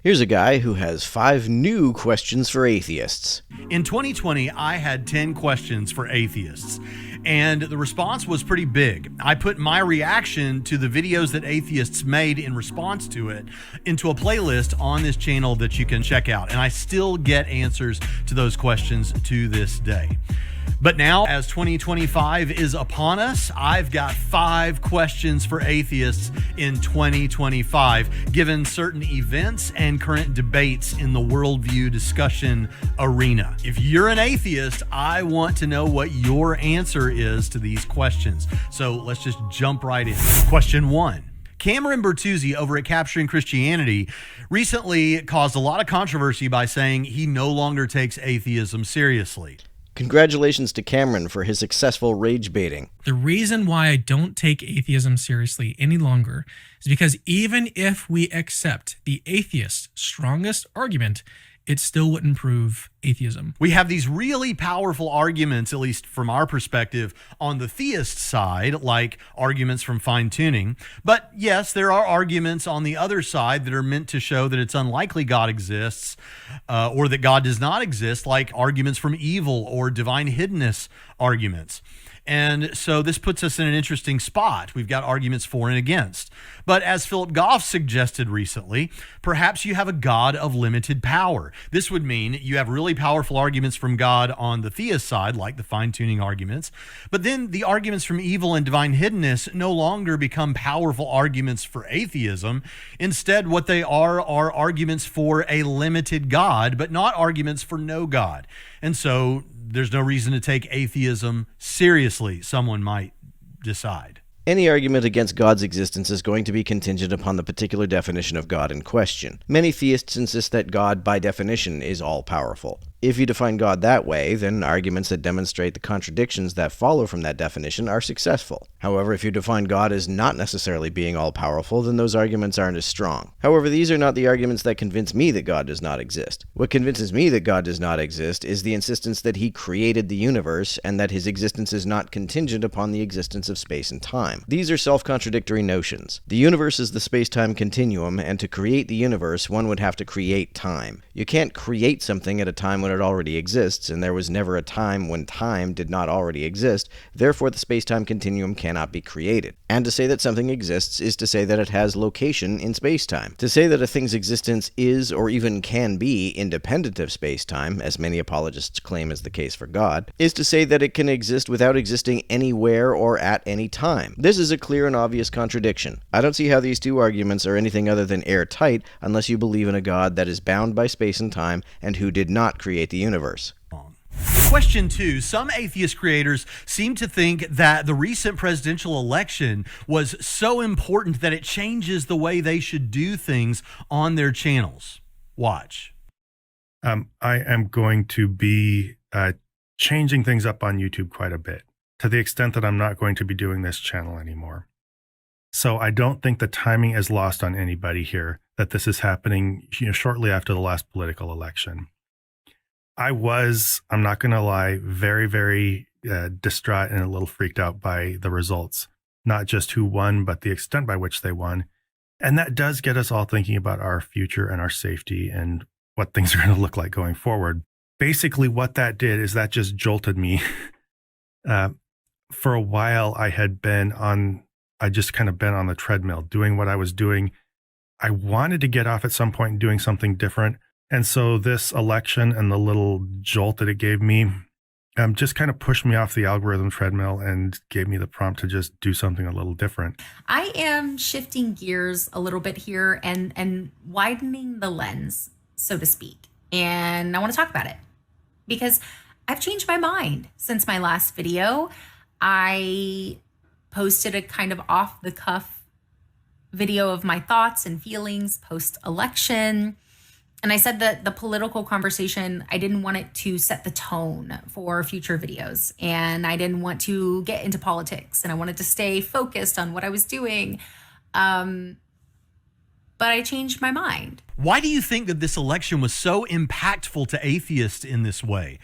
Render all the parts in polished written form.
Here's a guy who has 5 new questions for atheists. In 2020, I had 10 questions for atheists, and the response was pretty big. I put my reaction to the videos that atheists made in response to it into a playlist on this channel that you can check out, and I still get answers to those questions to this day. But now, as 2025 is upon us, I've got 5 questions for atheists in 2025, given certain events and current debates in the worldview discussion arena. If you're an atheist, I want to know what your answer is to these questions. So let's just jump right in. Question 1. Cameron Bertuzzi over at Capturing Christianity recently caused a lot of controversy by saying he no longer takes atheism seriously. Congratulations to Cameron for his successful rage baiting. The reason why I don't take atheism seriously any longer is because even if we accept the atheist's strongest argument, it still wouldn't prove atheism. We have these really powerful arguments, at least from our perspective, on the theist side, like arguments from finetuning. But yes, there are arguments on the other side that are meant to show that it's unlikely God exists or that God does not exist, like arguments from evil or divine hiddenness arguments. And so this puts us in an interesting spot. We've got arguments for and against. But as Philip Goff suggested recently, perhaps you have a God of limited power. This would mean you have really powerful arguments from God on the theist side, like the fine-tuning arguments. But then the arguments from evil and divine hiddenness no longer become powerful arguments for atheism. Instead, what they are arguments for a limited God, but not arguments for no God. And so there's no reason to take atheism seriously, someone might decide. Any argument against God's existence is going to be contingent upon the particular definition of God in question. Many theists insist that God, by definition, is all-powerful. If you define God that way, then arguments that demonstrate the contradictions that follow from that definition are successful. However, if you define God as not necessarily being all-powerful, then those arguments aren't as strong. However, these are not the arguments that convince me that God does not exist. What convinces me that God does not exist is the insistence that he created the universe and that his existence is not contingent upon the existence of space and time. These are self-contradictory notions. The universe is the space-time continuum, and to create the universe, one would have to create time. You can't create something at a time when it already exists, and there was never a time when time did not already exist, therefore the space-time continuum cannot be created. And to say that something exists is to say that it has location in space-time. To say that a thing's existence is or even can be independent of space-time, as many apologists claim is the case for God, is to say that it can exist without existing anywhere or at any time. This is a clear and obvious contradiction. I don't see how these two arguments are anything other than airtight unless you believe in a God that is bound by space and time and who did not create the universe. Question 2. Some atheist creators seem to think that the recent presidential election was so important that it changes the way they should do things on their channels. Watch. I am going to be changing things up on YouTube quite a bit, to the extent that I'm not going to be doing this channel anymore. So I don't think the timing is lost on anybody here, that this is happening shortly after the last political election. I'm not going to lie, very, very distraught and a little freaked out by the results, not just who won, but the extent by which they won. And that does get us all thinking about our future and our safety and what things are going to look like going forward. Basically, what that did is that just jolted me. For a while, I just kind of been on the treadmill doing what I was doing. I wanted to get off at some point and doing something different. And so this election and the little jolt that it gave me just kind of pushed me off the algorithm treadmill and gave me the prompt to just do something a little different. I am shifting gears a little bit here and widening the lens, so to speak. And I want to talk about it because I've changed my mind since my last video. I posted a kind of off-the-cuff video of my thoughts and feelings post-election. And I said that the political conversation, I didn't want it to set the tone for future videos. And I didn't want to get into politics. And I wanted to stay focused on what I was doing. But I changed my mind. Why do you think that this election was so impactful to atheists in this way?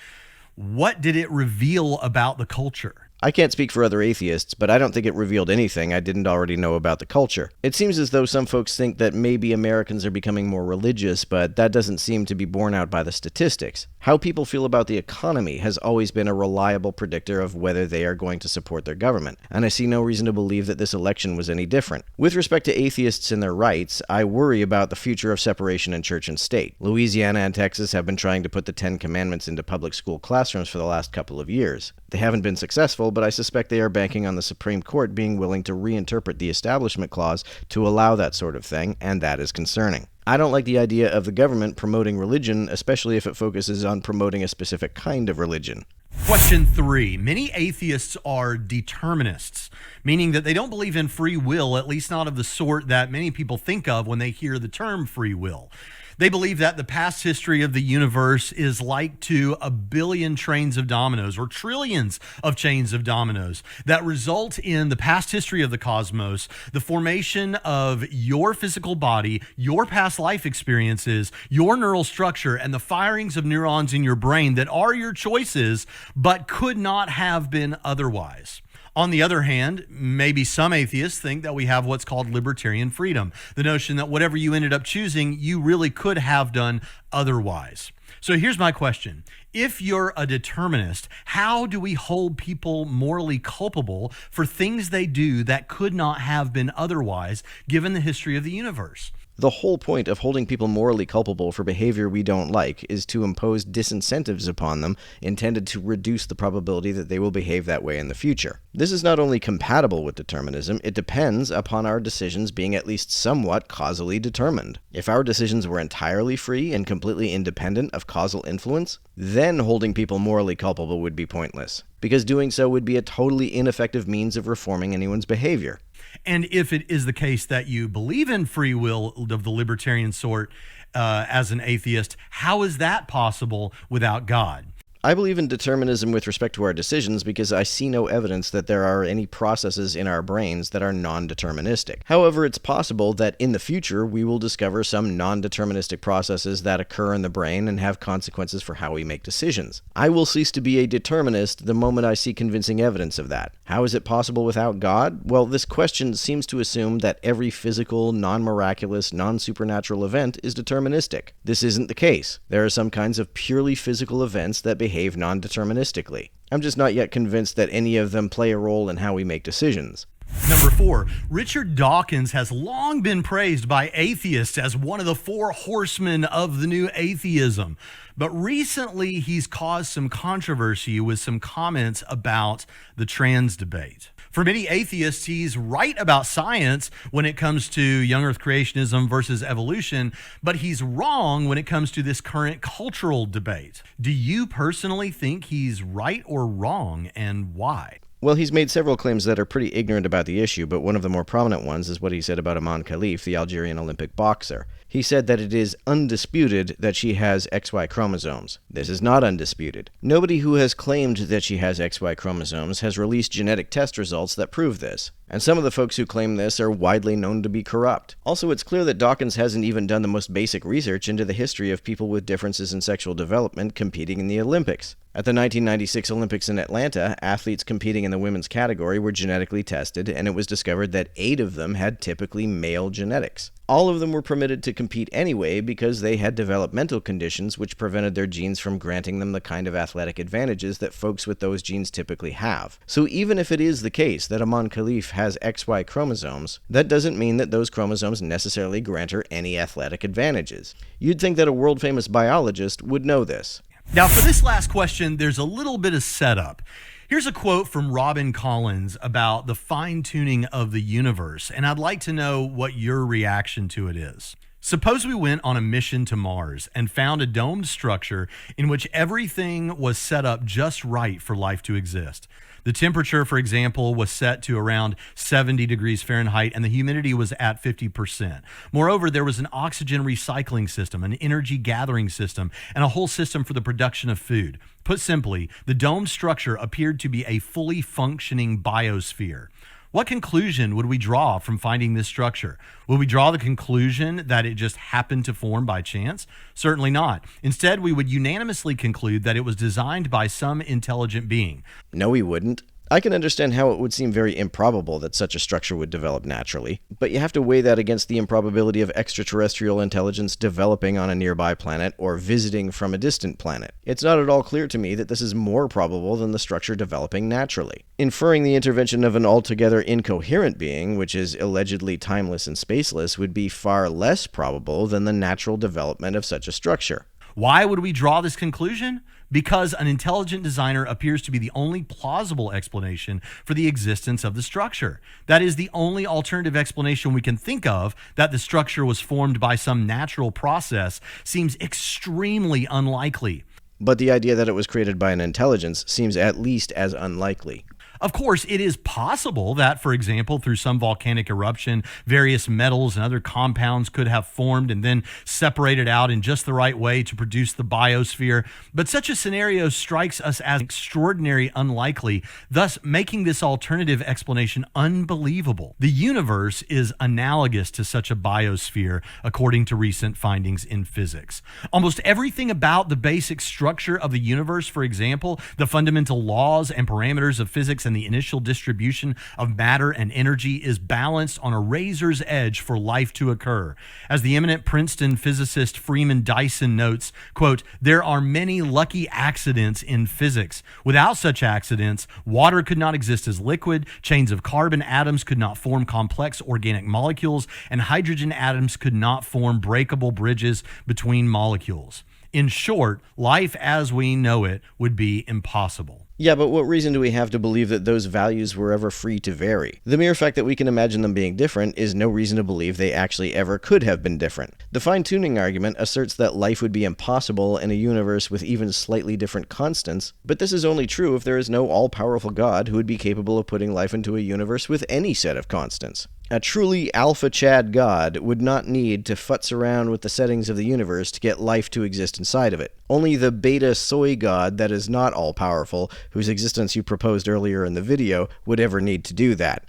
What did it reveal about the culture? I can't speak for other atheists, but I don't think it revealed anything I didn't already know about the culture. It seems as though some folks think that maybe Americans are becoming more religious, but that doesn't seem to be borne out by the statistics. How people feel about the economy has always been a reliable predictor of whether they are going to support their government, and I see no reason to believe that this election was any different. With respect to atheists and their rights, I worry about the future of separation in church and state. Louisiana and Texas have been trying to put the Ten Commandments into public school classrooms for the last couple of years. They haven't been successful, but I suspect they are banking on the Supreme Court being willing to reinterpret the Establishment Clause to allow that sort of thing, and that is concerning. I don't like the idea of the government promoting religion, especially if it focuses on promoting a specific kind of religion. Question 3. Many atheists are determinists, meaning that they don't believe in free will, at least not of the sort that many people think of when they hear the term free will. They believe that the past history of the universe is like to a billion trains of dominoes or trillions of chains of dominoes that result in the past history of the cosmos, the formation of your physical body, your past life experiences, your neural structure, and the firings of neurons in your brain that are your choices but could not have been otherwise. On the other hand, maybe some atheists think that we have what's called libertarian freedom, the notion that whatever you ended up choosing, you really could have done otherwise. So here's my question. If you're a determinist, how do we hold people morally culpable for things they do that could not have been otherwise, given the history of the universe? The whole point of holding people morally culpable for behavior we don't like is to impose disincentives upon them intended to reduce the probability that they will behave that way in the future. This is not only compatible with determinism, it depends upon our decisions being at least somewhat causally determined. If our decisions were entirely free and completely independent of causal influence, then holding people morally culpable would be pointless, because doing so would be a totally ineffective means of reforming anyone's behavior. And if it is the case that you believe in free will of the libertarian sort as an atheist, how is that possible without God? I believe in determinism with respect to our decisions because I see no evidence that there are any processes in our brains that are non-deterministic. However, it's possible that in the future we will discover some non-deterministic processes that occur in the brain and have consequences for how we make decisions. I will cease to be a determinist the moment I see convincing evidence of that. How is it possible without God? Well, this question seems to assume that every physical, non-miraculous, non-supernatural event is deterministic. This isn't the case. There are some kinds of purely physical events that behave non-deterministically. I'm just not yet convinced that any of them play a role in how we make decisions. Number 4, Richard Dawkins has long been praised by atheists as one of the 4 horsemen of the new atheism. But recently, he's caused some controversy with some comments about the trans debate. For many atheists, he's right about science when it comes to young earth creationism versus evolution, but he's wrong when it comes to this current cultural debate. Do you personally think he's right or wrong, and why? Well, he's made several claims that are pretty ignorant about the issue, but one of the more prominent ones is what he said about Aman Khalif, the Algerian Olympic boxer. He said that it is undisputed that she has XY chromosomes. This is not undisputed. Nobody who has claimed that she has XY chromosomes has released genetic test results that prove this. And some of the folks who claim this are widely known to be corrupt. Also, it's clear that Dawkins hasn't even done the most basic research into the history of people with differences in sexual development competing in the Olympics. At the 1996 Olympics in Atlanta, athletes competing in the women's category were genetically tested, and it was discovered that 8 of them had typically male genetics. All of them were permitted to compete anyway because they had developmental conditions which prevented their genes from granting them the kind of athletic advantages that folks with those genes typically have. So even if it is the case that Aman Khalif has XY chromosomes, that doesn't mean that those chromosomes necessarily grant her any athletic advantages. You'd think that a world-famous biologist would know this. Now, for this last question, there's a little bit of setup. Here's a quote from Robin Collins about the fine-tuning of the universe, and I'd like to know what your reaction to it is. Suppose we went on a mission to Mars and found a domed structure in which everything was set up just right for life to exist. The temperature, for example, was set to around 70 degrees Fahrenheit, and the humidity was at 50%. Moreover, there was an oxygen recycling system, an energy gathering system, and a whole system for the production of food. Put simply, the domed structure appeared to be a fully functioning biosphere. What conclusion would we draw from finding this structure? Would we draw the conclusion that it just happened to form by chance? Certainly not. Instead, we would unanimously conclude that it was designed by some intelligent being. No, we wouldn't. I can understand how it would seem very improbable that such a structure would develop naturally, but you have to weigh that against the improbability of extraterrestrial intelligence developing on a nearby planet or visiting from a distant planet. It's not at all clear to me that this is more probable than the structure developing naturally. Inferring the intervention of an altogether incoherent being, which is allegedly timeless and spaceless, would be far less probable than the natural development of such a structure. Why would we draw this conclusion? Because an intelligent designer appears to be the only plausible explanation for the existence of the structure. That is the only alternative explanation we can think of, that the structure was formed by some natural process, seems extremely unlikely. But the idea that it was created by an intelligence seems at least as unlikely. Of course, it is possible that, for example, through some volcanic eruption, various metals and other compounds could have formed and then separated out in just the right way to produce the biosphere. But such a scenario strikes us as extraordinarily unlikely, thus making this alternative explanation unbelievable. The universe is analogous to such a biosphere, according to recent findings in physics. Almost everything about the basic structure of the universe, for example, the fundamental laws and parameters of physics and the initial distribution of matter and energy, is balanced on a razor's edge for life to occur. As the eminent Princeton physicist Freeman Dyson notes, quote, "There are many lucky accidents in physics. Without such accidents, water could not exist as liquid, chains of carbon atoms could not form complex organic molecules, and hydrogen atoms could not form breakable bridges between molecules. In short, life as we know it would be impossible." Yeah, but what reason do we have to believe that those values were ever free to vary? The mere fact that we can imagine them being different is no reason to believe they actually ever could have been different. The fine-tuning argument asserts that life would be impossible in a universe with even slightly different constants, but this is only true if there is no all-powerful God who would be capable of putting life into a universe with any set of constants. A truly alpha Chad God would not need to futz around with the settings of the universe to get life to exist inside of it. Only the beta soy God that is not all-powerful, whose existence you proposed earlier in the video, would ever need to do that.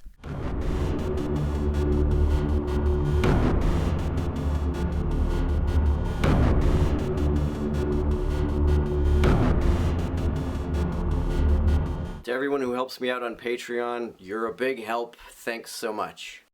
To everyone who helps me out on Patreon, you're a big help. Thanks so much.